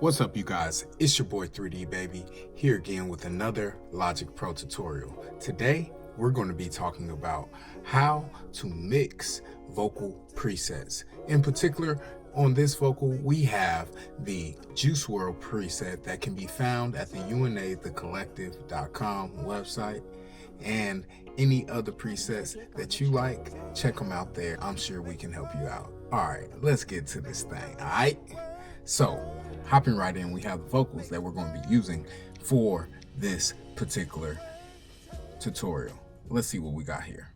What's up, you guys? It's your boy 3D Baby here again with another Logic Pro tutorial. Today we're going to be talking about how to mix vocal presets. In particular, on this vocal we have the Juice WRLD preset that can be found at the unathecollective.com website, and any other presets that you like, check them out there. I'm sure we can help you out. Alright, let's get to this thing. Alright, so hopping right in, we have the vocals that we're going to be using for this particular tutorial. Let's see what we got here.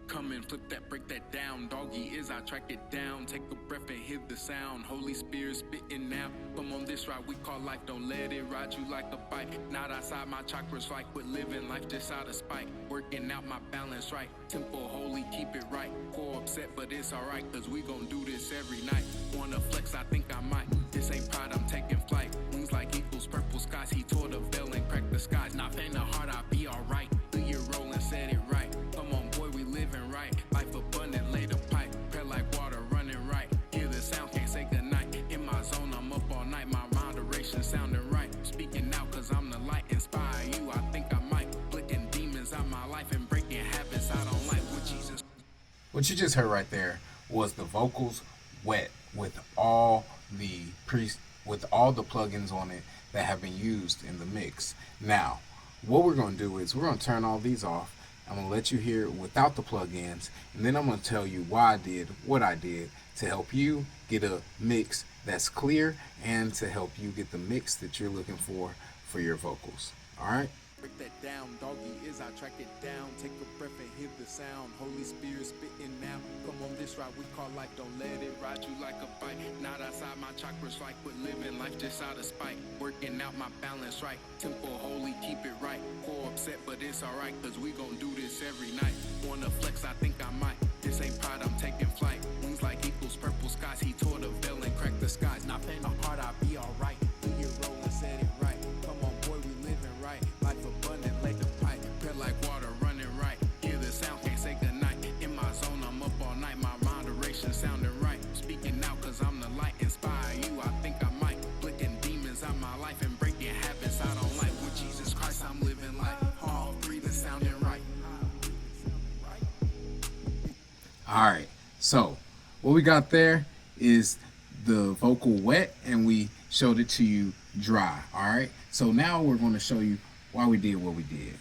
Come and flip that, break that down. Doggy is I track it down. Take a breath and hear the sound. Holy Spirit spitting now. Come on this ride we call life. Don't let it ride you like a bike. Not outside my chakras like with living life just out of spite. Working out my balance right. Temple holy, keep it right. Core upset but it's alright, cause we gon' do this every night. Wanna flex, I think I might. This ain't pride, I'm taking flight. Wings like eagles, purple skies. He tore the veil and cracked the skies. Not faint the heart, I'll be alright. Do your roll and set it right. Come on boy, we living right. Life abundant, lay the pipe. Prayer like water running right. Hear the sound, can't say goodnight. In my zone, I'm up all night. My moderation sounding right. Speaking out cause I'm the light. Inspire you, I think I might. Flicking demons out my life and breaking habits I don't like with Jesus. What you just heard right there was the vocals wet with all the plugins on it that have been used in the mix. Now, what we're going to do is we're going to turn all these off. I'm going to let you hear it without the plugins, and then I'm going to tell you why I did what I did to help you get a mix that's clear and to help you get the mix that you're looking for your vocals. All right? Break that down, doggy is I track it down. Take a breath and hear the sound. Holy Spirit spitting now. Come on this ride we call life. Don't let it ride you like a bike. Not outside my chakras like with living life just out of spite. Working out my balance right. Temple holy, keep it right. Core upset but it's alright, cause we gon' do this every night. Wanna flex, I think I might. This ain't pride, I'm taking flight. Wings like eagles, purple skies. He tore the veil and cracked the skies. Not faint the heart, I'll be alright. Do your roll and set it right. Come on boy, we living right. Life abundant, lay the pipe. Prayer like water running right. Hear the sound, can't say goodnight. In my zone, I'm up all night. My moderation sounding right. Speaking out cause I'm the light. Inspire you, I think I might. Flicking demons out my life and breaking habits I don't like. With Jesus Christ, I'm living life. All three that sounding right. Alright, so what we got there is the vocal wet, and we showed it to you dry. Alright, so now we're going to show you why we did what we did.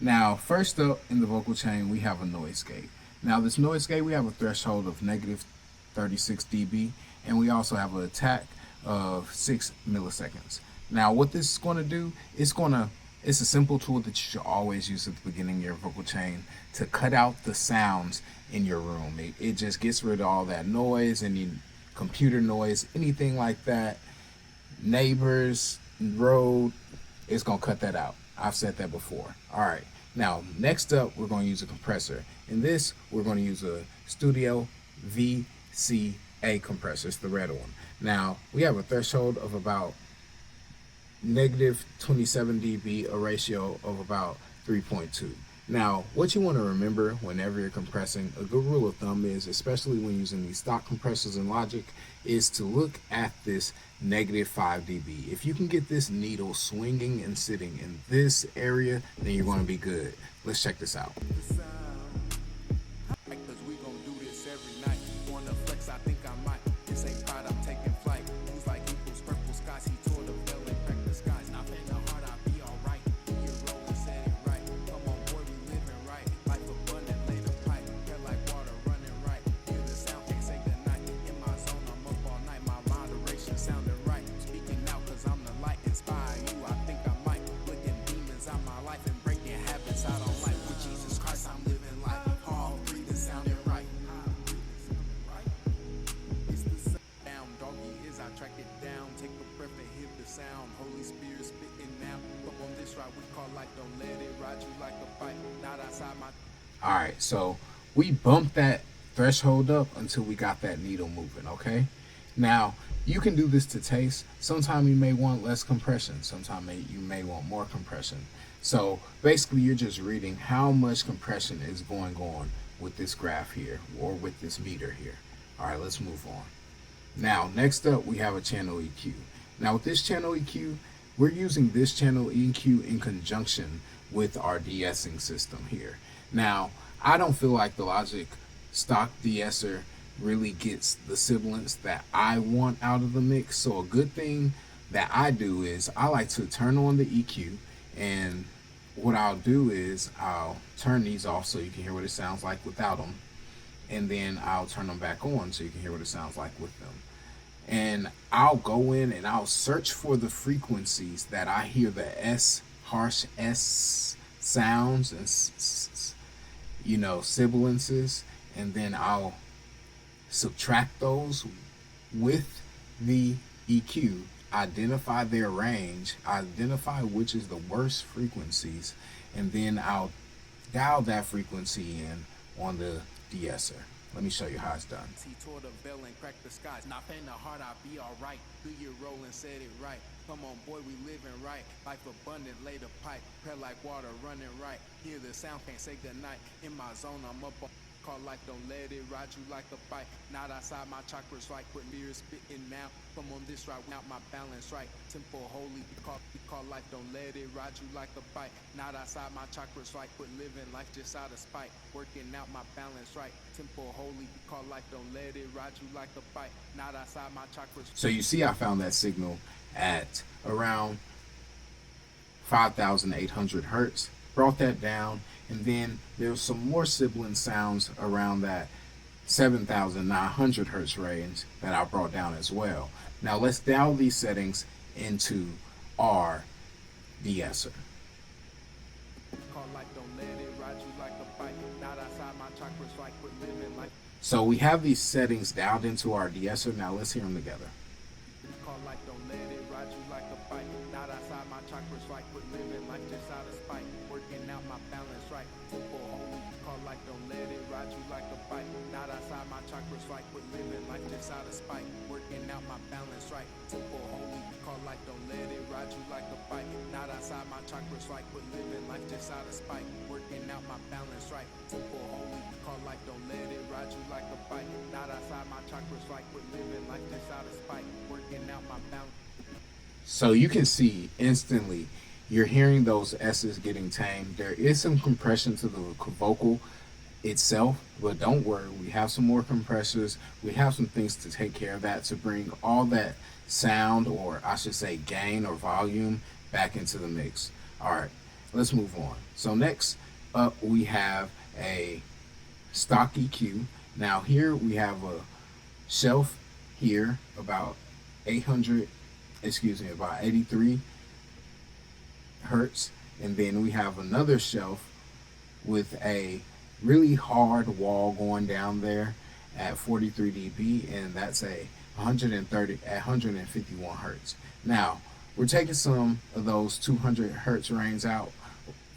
Now, first up in the vocal chain, we have a noise gate. Now, this noise gate, we have a threshold of negative 36 dB, and we also have an attack of 6 milliseconds. Now, what this is going to do, it's a simple tool that you should always use at the beginning of your vocal chain to cut out the sounds in your room. It just gets rid of all that noise, any computer noise, anything like that, neighbors, road, it's going to cut that out. I've said that before. All right. Now, next up, we're going to use a compressor. In this, we're going to use a Studio VCA compressor. It's the red one. Now, we have a threshold of about negative 27 dB, a ratio of about 3.2. Now, what you want to remember whenever you're compressing, a good rule of thumb is, especially when using these stock compressors in Logic, is to look at this negative 5 dB. If you can get this needle swinging and sitting in this area, then you're going to be good. Let's check this out. Cause we gon' do this every night. Wanna flex, I think I might. This ain't pride, I'm taking flight. Things like eagles, purple skies. He tore the veil and cracked the skies. Not faint the heart, I'll be alright. Do your roll and set it right. Come on boy, we living right. Life abundant, lay the pipe. Prayer like water running right. Hear the sound, can't say goodnight. In my zone, I'm up all night. My moderation sounding right. Speaking out cause I'm the light. Inspire you, I think I might. Flicking demons out my life and breaking habits I don't like. With Jesus Christ, I'm living life. All three that sounding right. It's the sound, doggy is I track it down. Take a breath and hear the sound. Holy Spirit spitting now. Up on this ride we call life. Don't let it ride you like a bike. Not outside my. All right, so we bumped that threshold up until we got that needle moving, okay? Now, you can do this to taste. Sometimes you may want less compression. Sometimes you may want more compression. So basically, you're just reading how much compression is going on with this graph here, or with this meter here. All right, let's move on. Now, next up, we have a channel EQ. Now, with this channel EQ, we're using this channel EQ in conjunction with our de-essing system here. Now, I don't feel like the Logic stock de-esser really gets the sibilance that I want out of the mix. So a good thing that I do is I like to turn on the EQ, and what I'll do is I'll turn these off so you can hear what it sounds like without them, and then I'll turn them back on so you can hear what it sounds like with them. And I'll go in and I'll search for the frequencies that I hear the harsh S sounds and sibilances, and then I'll subtract those with the EQ, identify their range, identify which is the worst frequencies, and then I'll dial that frequency in on the de-esser. Let me show you how it's done. He tore the veil and cracked the skies. Not faint the heart, I'll be alright. Do your roll and said it right. Come on, boy, we living right. Life abundant, lay the pipe. Prayer like water running right. Hear the sound, can't say goodnight. In my zone, I'm up on. Call life, don't let it ride you like a bike. Not outside my chakras right, put mirrors spitting now. Come on this ride, out my balance right. Temple holy, we call life, don't let it ride you like a bike. Not outside my chakras right, put living life just out of spite. Working out my balance right. Temple holy, we call life, don't let it ride you like a bike. Not outside my chakras. So you see I found that signal at around 5,800 hertz. Brought that down, and then there's some more sibling sounds around that 7,900 hertz range that I brought down as well. Now let's dial these settings into our de-esser. So we have these settings dialed into our de-esser. Now let's hear them together. Working out my balance right. Temple holy, call life, don't let it ride you like a bike. Not outside my chakras right, but living life just out of spite. Working out my balance right. Temple holy, call life, don't let it ride you like a bike. Not outside my chakras right, but living life just out of spite. Working out my balance right. Temple holy, call life, don't let it ride you like a bike. Not outside my chakras right, but living life just out of spite. Working out my balance. So you can see instantly you're hearing those S's getting tamed. There is some compression to the vocal itself, but don't worry, we have some more compressors. We have some things to take care of that to bring all that sound, or I should say gain or volume, back into the mix. All right, let's move on. So next up we have a stock EQ. Now here we have a shelf here about 83 hertz, and then we have another shelf with a really hard wall going down there at 43 dB, and that's a 151 hertz. Now we're taking some of those 200 hertz range out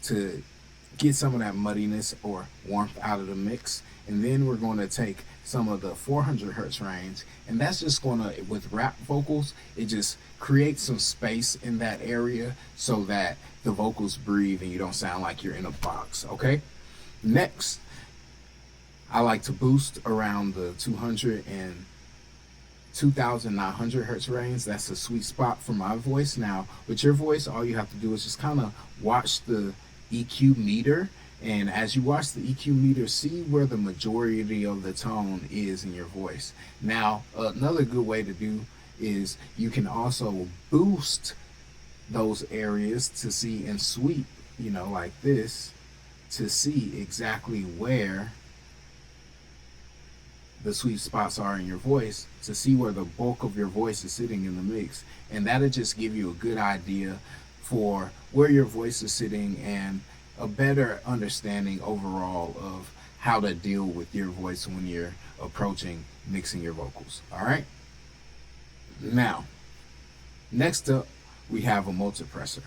to get some of that muddiness or warmth out of the mix, and then we're going to take some of the 400 hertz range, and that's just going to, with rap vocals, it just creates some space in that area so that the vocals breathe and you don't sound like you're in a box. Okay, next I like to boost around the 200 and 2,900 hertz range. That's a sweet spot for my voice. Now with your voice, all you have to do is just kind of watch the EQ meter, and as you watch the EQ meter, see where the majority of the tone is in your voice. Now another good way to do is you can also boost those areas to see and sweep, like this, to see exactly where the sweet spots are in your voice, to see where the bulk of your voice is sitting in the mix, and that'll just give you a good idea for where your voice is sitting and a better understanding overall of how to deal with your voice when you're approaching mixing your vocals. All right, now next up we have a multipressor.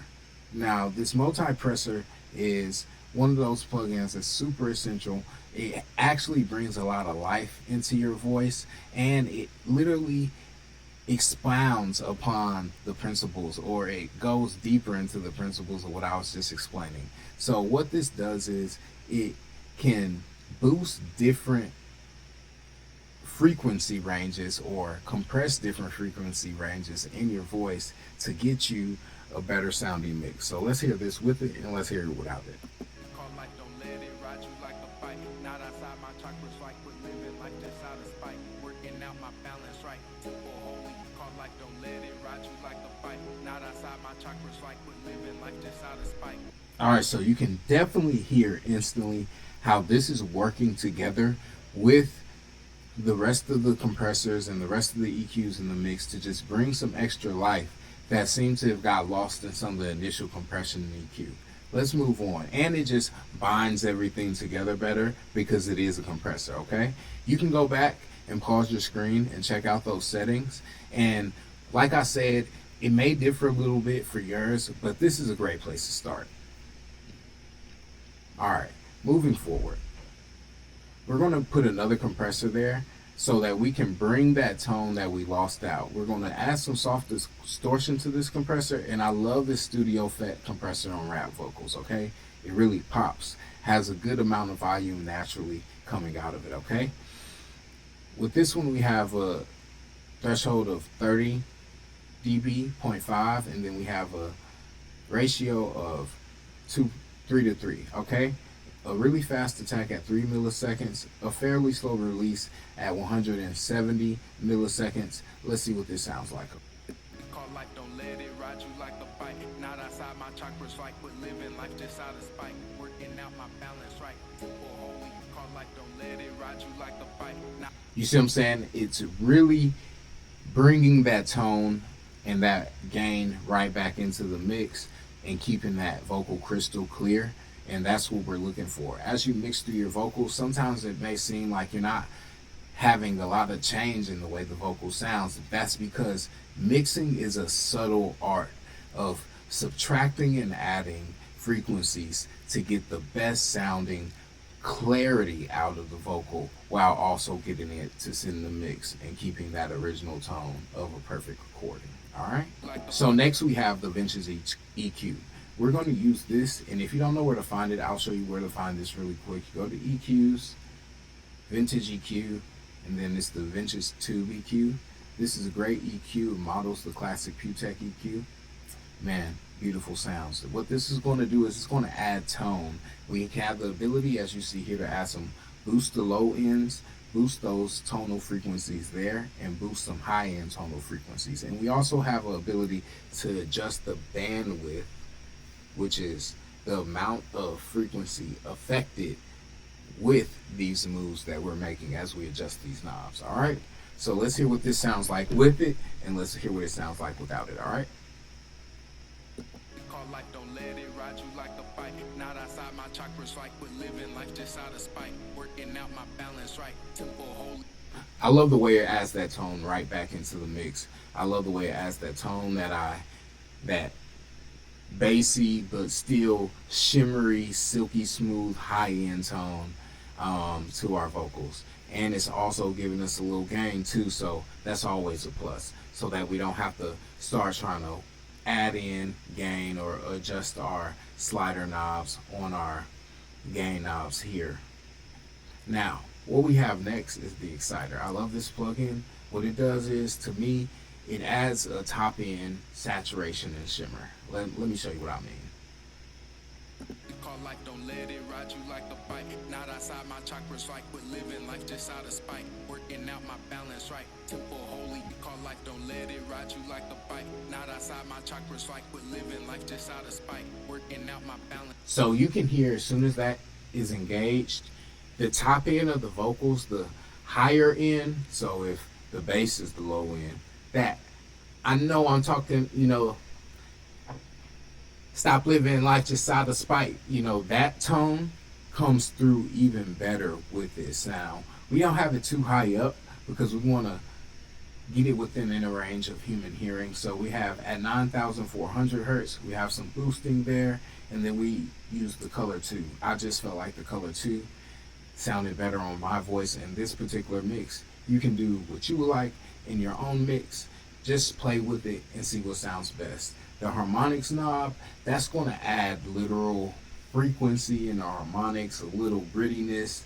Now this multipressor is one of those plugins that's super essential. It actually brings a lot of life into your voice, and it literally expounds upon the principles, or it goes deeper into the principles of what I was just explaining. So what this does is it can boost different frequency ranges or compress different frequency ranges in your voice to get you a better sounding mix. So let's hear this with it and let's hear it without it. Call life, don't let it ride you like a bike. Not outside my chakras, like we're living life just out of spite. Working out my balance right. Temple holy. Call life, don't let it ride you like a bike. Not outside my chakras, like we're living life just out of spite. All right, so you can definitely hear instantly how this is working together with the rest of the compressors and the rest of the EQs in the mix to just bring some extra life that seemed to have got lost in some of the initial compression and EQ. Let's move on. And it just binds everything together better because it is a compressor, okay? You can go back and pause your screen and check out those settings. And like I said, it may differ a little bit for yours, but this is a great place to start. All right, moving forward. We're going to put another compressor there so that we can bring that tone that we lost out. We're going to add some soft distortion to this compressor, and I love this studio effect compressor on rap vocals, okay? It really pops, has a good amount of volume naturally coming out of it, okay? With this one, we have a threshold of 30 dB, 0.5, and then we have a ratio of 3 to 3, okay? A really fast attack at 3 milliseconds, a fairly slow release at 170 milliseconds. Let's see what this sounds like. Call life, don't let it ride you like a bike. Not outside my chakras, like we're living life just out of spite. Working out my balance right. Temple holy. Call life, don't let it ride you like a bike. You see what I'm saying? It's really bringing that tone and that gain right back into the mix and keeping that vocal crystal clear. And that's what we're looking for. As you mix through your vocals, sometimes it may seem like you're not having a lot of change in the way the vocal sounds. That's because mixing is a subtle art of subtracting and adding frequencies to get the best sounding clarity out of the vocal while also getting it to sit in the mix and keeping that original tone of a perfect recording. All right. So next we have the Vintage EQ. We're going to use this, and if you don't know where to find it, I'll show you where to find this really quick. You go to EQs, Vintage EQ, and then it's the Vintage Tube EQ. This is a great EQ. It models the classic Pewtech EQ. Man, beautiful sounds. What this is going to do is it's going to add tone. We have the ability, as you see here, to add some boost the low ends, boost those tonal frequencies there, and boost some high-end tonal frequencies. And we also have an ability to adjust the bandwidth, which is the amount of frequency affected with these moves that we're making as we adjust these knobs. All right, so let's hear what this sounds like with it, and let's hear what it sounds like without it. All right. Call life, don't let it ride you like a bike. Not outside my chakras, like we're living life just out of spite. Working out my balance right. Temple holy. I love the way it adds that tone right back into the mix. I love the way it adds that tone that bassy but still shimmery, silky smooth, high-end tone to our vocals. And it's also giving us a little gain too, so that's always a plus, so that we don't have to start trying to add in gain or adjust our slider knobs on our gain knobs here. Now what we have next is the exciter. I love this plugin. What it does is, to me, it adds a top end saturation and shimmer. Let me show you what I mean. Call life, don't let it ride you like a bike. Not outside my chakras, like we're living life just out of spite. Working out my balance right. Temple holy. Call life, don't let it ride you like a bike. Not outside my chakras, like we're living life just out of spite. Working out my balance. So you can hear, as soon as that is engaged, the top end of the vocals, the higher end. So if the bass is the low end, that, I know I'm talking, stop living life just out of spite. That tone comes through even better with this sound. We don't have it too high up because we want to get it within a range of human hearing. So we have at 9,400 hertz, we have some boosting there, and then we use the color 2. I just felt like the color 2 sounded better on my voice in this particular mix. You can do what you would like in your own mix. Just play with it and see what sounds best. The harmonics knob, that's going to add literal frequency in the harmonics, a little grittiness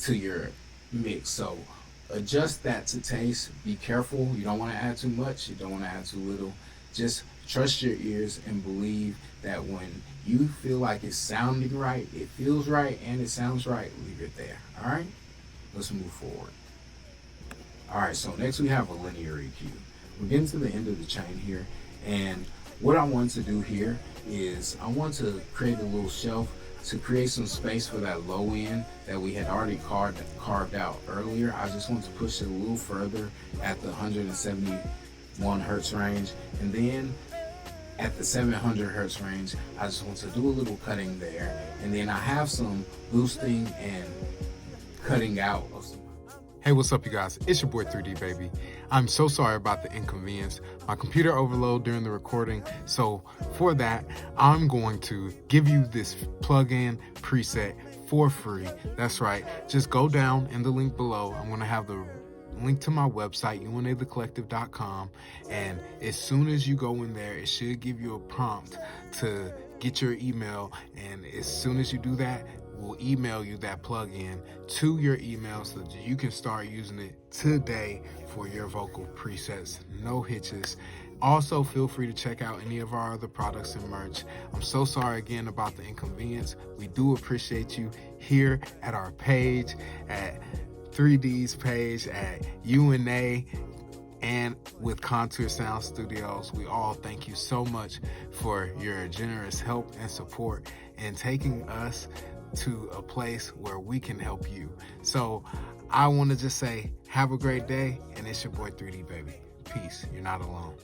to your mix. So adjust that to taste. Be careful. You don't want to add too much. You don't want to add too little. Just trust your ears and believe that when you feel like it's sounding right, it feels right, and it sounds right, leave it there. All right? Let's move forward. All right, so next we have a linear EQ. We're getting to the end of the chain here, and what I want to do here is I want to create a little shelf to create some space for that low end that we had already carved out earlier. I just want to push it a little further at the 171 hertz range, and then at the 700 hertz range, I just want to do a little cutting there, and then I have some boosting and cutting out of some. Hey, what's up, you guys? It's your boy 3D Baby. I'm so sorry about the inconvenience. My computer overloaded during the recording, so for that, I'm going to give you this plugin preset for free. That's right. Just go down in the link below. I'm going to have the link to my website, unathecollective.com, and as soon as you go in there, it should give you a prompt to get your email, and as soon as you do that, we'll email you that plugin to your email so that you can start using it today for your vocal presets. No hitches. Also, feel free to check out any of our other products and merch. I'm so sorry again about the inconvenience. We do appreciate you here at our page, at 3D's page, at UNA, and with Contour Sound Studios. We all thank you so much for your generous help and support in taking us to a place where we can help you. So I want to just say, have a great day, and it's your boy 3D Baby. Peace. You're not alone.